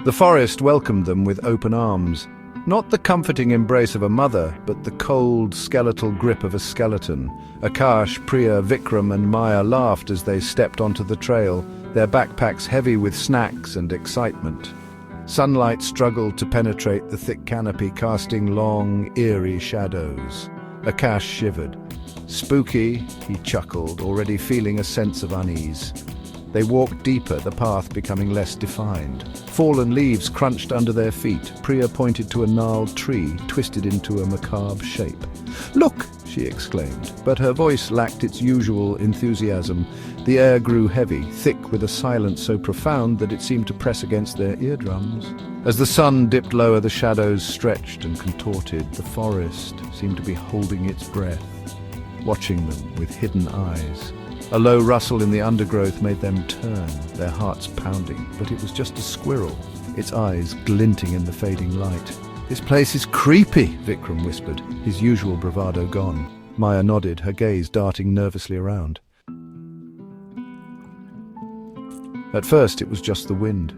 The forest welcomed them with open arms. Not the comforting embrace of a mother, but the cold, skeletal grip of a skeleton. Akash, Priya, Vikram and Maya laughed as they stepped onto the trail, their backpacks heavy with snacks and excitement. Sunlight struggled to penetrate the thick canopy, casting long, eerie shadows. Akash shivered. Spooky, he chuckled, already feeling a sense of unease. They walked deeper, the path becoming less defined. Fallen leaves crunched under their feet. Priya pointed to a gnarled tree, twisted into a macabre shape. "Look!" she exclaimed, but her voice lacked its usual enthusiasm. The air grew heavy, thick with a silence so profound that it seemed to press against their eardrums. As the sun dipped lower, the shadows stretched and contorted. The forest seemed to be holding its breath, watching them with hidden eyes. A low rustle in the undergrowth made them turn, their hearts pounding, but it was just a squirrel, its eyes glinting in the fading light. "This place is creepy," Vikram whispered, his usual bravado gone. Maya nodded, her gaze darting nervously around. At first it was just the wind,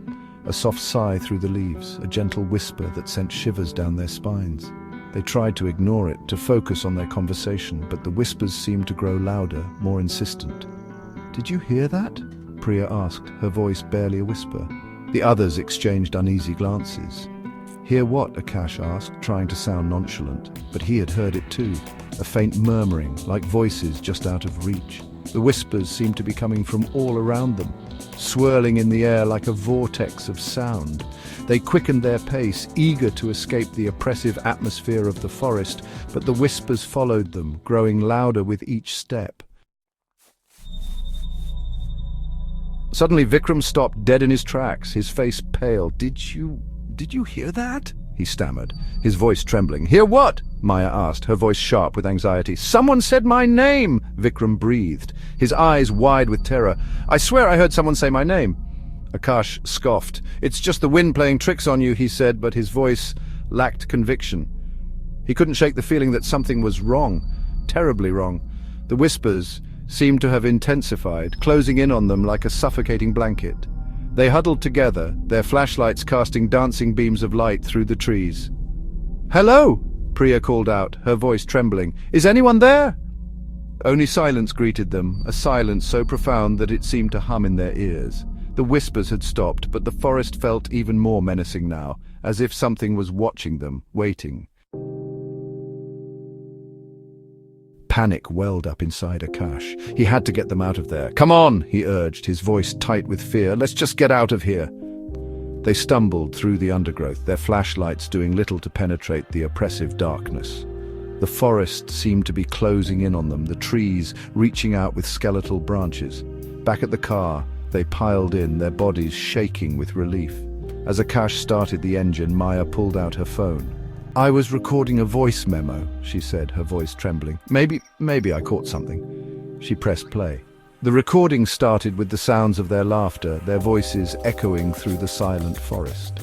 a soft sigh through the leaves, a gentle whisper that sent shivers down their spines. They tried to ignore it, to focus on their conversation, but the whispers seemed to grow louder, more insistent. "Did you hear that?" Priya asked, her voice barely a whisper. The others exchanged uneasy glances. "Hear what?" Akash asked, trying to sound nonchalant, but he had heard it too, a faint murmuring, like voices just out of reach. The whispers seemed to be coming from all around them, swirling in the air like a vortex of sound. They quickened their pace, eager to escape the oppressive atmosphere of the forest, but the whispers followed them, growing louder with each step. Suddenly Vikram stopped dead in his tracks, his face pale. Did you hear that?" he stammered, his voice trembling. "Hear what?" Maya asked, her voice sharp with anxiety. "Someone said my name!" Vikram breathed, his eyes wide with terror. "I swear I heard someone say my name." Akash scoffed. "It's just the wind playing tricks on you," he said, but his voice lacked conviction. He couldn't shake the feeling that something was wrong, terribly wrong. The whispers seemed to have intensified, closing in on them like a suffocating blanket. They huddled together, their flashlights casting dancing beams of light through the trees. "Hello!" Priya called out, her voice trembling. "Is anyone there?" Only silence greeted them, a silence so profound that it seemed to hum in their ears. The whispers had stopped, but the forest felt even more menacing now, as if something was watching them, waiting. Panic welled up inside Akash. He had to get them out of there. "Come on," he urged, his voice tight with fear. "Let's just get out of here." They stumbled through the undergrowth, their flashlights doing little to penetrate the oppressive darkness. The forest seemed to be closing in on them, the trees reaching out with skeletal branches. Back at the car, they piled in, their bodies shaking with relief. As Akash started the engine, Maya pulled out her phone. "I was recording a voice memo," she said, her voice trembling. Maybe I caught something." She pressed play. The recording started with the sounds of their laughter, their voices echoing through the silent forest.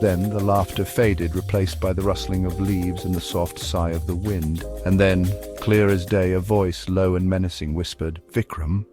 Then the laughter faded, replaced by the rustling of leaves and the soft sigh of the wind. And then, clear as day, a voice, low and menacing, whispered, "Vikram."